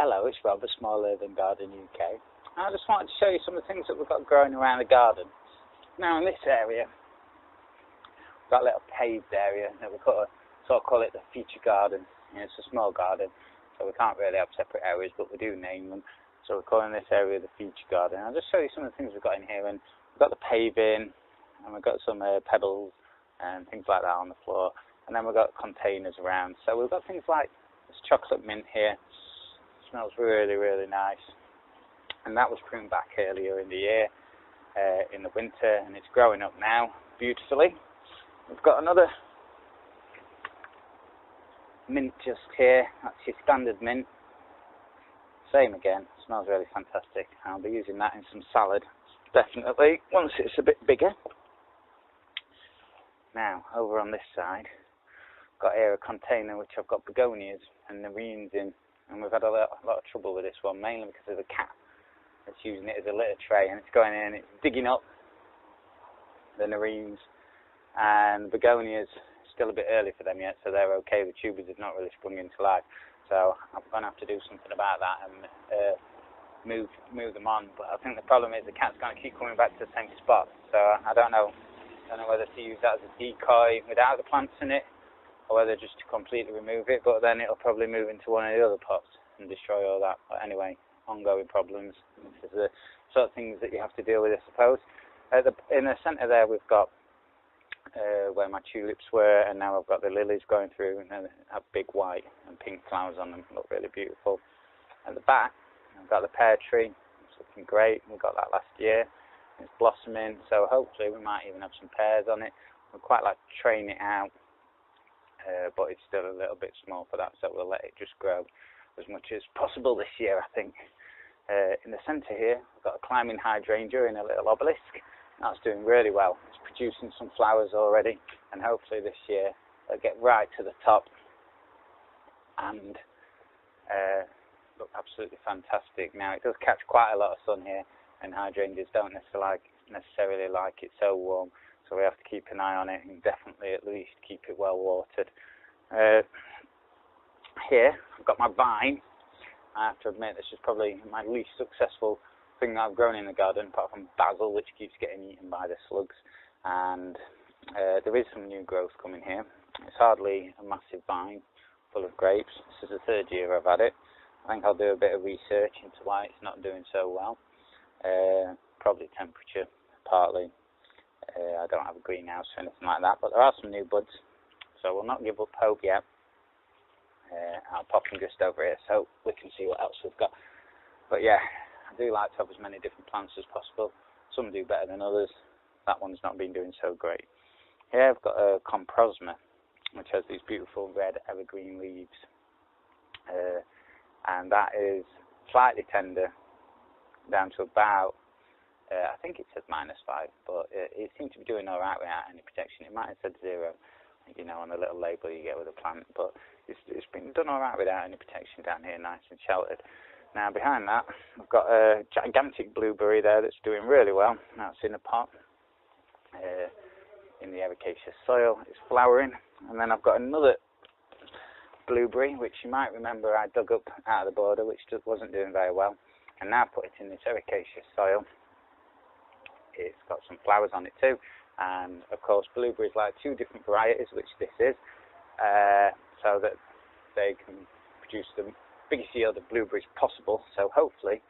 Hello, it's Rob, a Small Urban Garden UK. I just wanted to show you some of the things that we've got growing around the garden. Now in this area, we've got a little paved area that we sort of call it the feature garden. It's a small garden, so we can't really have separate areas, but we do name them. So we're calling this area the feature garden. I'll just show you some of the things we've got in here. And we've got the paving, and we've got some pebbles and things like that on the floor. And then we've got containers around. So we've got things like this chocolate mint here. Smells really, really nice, and that was pruned back earlier in the year, in the winter, and it's growing up now beautifully. We've got another mint just here. That's your standard mint. Same again, smells really fantastic. I'll be using that in some salad, definitely, once it's a bit bigger. Now, over on this side, I've got here a container which I've got begonias and nereans in. And we've had a lot of trouble with this one, mainly because of the cat that's using it as a litter tray, and it's going in, it's digging up the nereans, and begonias. Still a bit early for them yet, so they're okay. The tubers have not really sprung into life, so I'm going to have to do something about that and move them on. But I think the problem is the cat's going to keep coming back to the same spot, so I don't know whether to use that as a decoy without the plants in it, or whether just to completely remove it, but then it'll probably move into one of the other pots and destroy all that. But anyway, ongoing problems. This is the sort of things that you have to deal with, I suppose. In the centre there, we've got where my tulips were, and now I've got the lilies going through, and they have big white and pink flowers on them. Look really beautiful. At the back, I've got the pear tree. It's looking great. We got that last year. It's blossoming, so hopefully we might even have some pears on it. We'd quite like to train it out. But it's still a little bit small for that, so we'll let it just grow as much as possible this year, I think. In the centre here, we've got a climbing hydrangea in a little obelisk. That's doing really well. It's producing some flowers already, and hopefully this year it'll get right to the top and look absolutely fantastic. Now, it does catch quite a lot of sun here, and hydrangeas don't necessarily like it so warm. So we have to keep an eye on it, and definitely at least keep it well watered. Here, I've got my vine. I have to admit, this is probably my least successful thing that I've grown in the garden, apart from basil, which keeps getting eaten by the slugs. And there is some new growth coming here. It's hardly a massive vine full of grapes. This is the third year I've had it. I think I'll do a bit of research into why it's not doing so well. Probably temperature, partly. I don't have a greenhouse or anything like that, but there are some new buds, so we'll not give up hope yet. I'll pop them just over here so we can see what else we've got. But yeah, I do like to have as many different plants as possible. Some do better than others. That one's not been doing so great. Here I've got a Comprosma, which has these beautiful red evergreen leaves, and that is slightly tender, down to about I think it says -5, but it seems to be doing all right without any protection. It might have said 0, you know, on the little label you get with the plant, but it's been done all right without any protection down here, nice and sheltered. Now behind that, I've got a gigantic blueberry there that's doing really well. That's in a pot, in the ericaceous soil. It's flowering, and then I've got another blueberry, which you might remember I dug up out of the border, which just wasn't doing very well, and now put it in this ericaceous soil. It's got some flowers on it too, and of course blueberries like 2 different varieties, which this is, so that they can produce the biggest yield of blueberries possible. So hopefully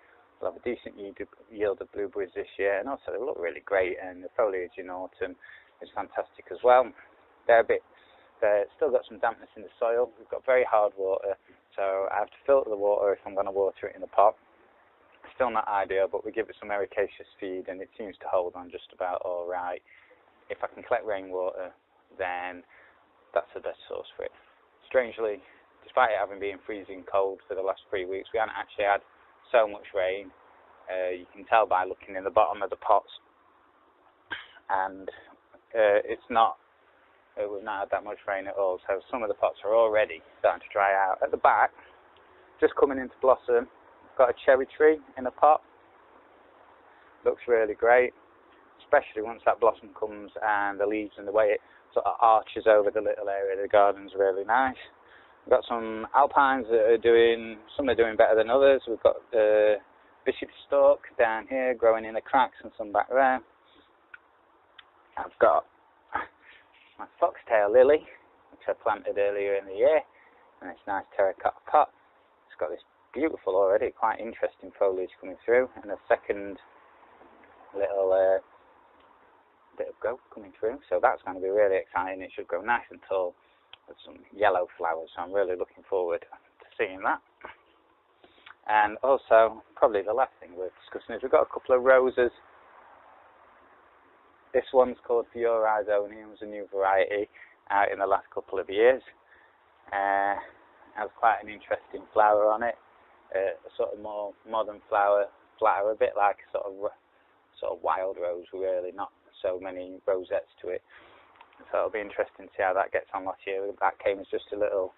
we'll have a decent yield of blueberries this year, and also they look really great, and the foliage in autumn is fantastic as well. They're still got some dampness in the soil. We've got very hard water, so I have to filter the water if I'm going to water it in the pot. Still not ideal, but we give it some ericaceous feed, and it seems to hold on just about all right. If I can collect rainwater, then that's the best source for it. Strangely, despite it having been freezing cold for the last 3 weeks, we haven't actually had so much rain. You can tell by looking in the bottom of the pots, and we've not had that much rain at all, so some of the pots are already starting to dry out. At the back, just coming into blossom, got a cherry tree in a pot. Looks really great, especially once that blossom comes and the leaves and the way it sort of arches over the little area of the garden's really nice. We've got some alpines that are doing, some are doing better than others. We've got the bishop stalk down here growing in the cracks and some back there. I've got my foxtail lily, which I planted earlier in the year, and it's nice terracotta pot. It's got this beautiful already, quite interesting foliage coming through, and a second little bit of growth coming through, so that's going to be really exciting. It should grow nice and tall with some yellow flowers, so I'm really looking forward to seeing that. And also, probably the last thing worth discussing is we've got a couple of roses. This one's called Fiora Izonium, it was a new variety out in the last couple of years. Has quite an interesting flower on it, a sort of more modern flower, flatter, a bit like a sort of wild rose really, not so many rosettes to it. So it'll be interesting to see how that gets on last year. That came as just a little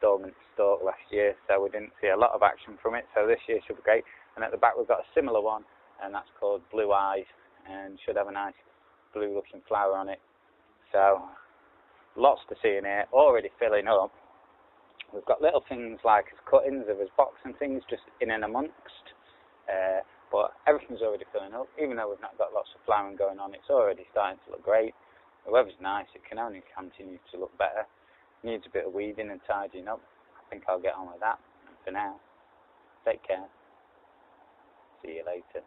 dormant stalk last year, so we didn't see a lot of action from it, so this year should be great. And at the back we've got a similar one, and that's called Blue Eyes, and should have a nice blue looking flower on it. So lots to see in here, already filling up. We've got little things like cuttings of his box and things just in and amongst, but everything's already filling up. Even though we've not got lots of flowering going on, it's already starting to look great. The weather's nice, it can only continue to look better. Needs a bit of weeding and tidying up. I think I'll get on with that. And for now, take care. See you later.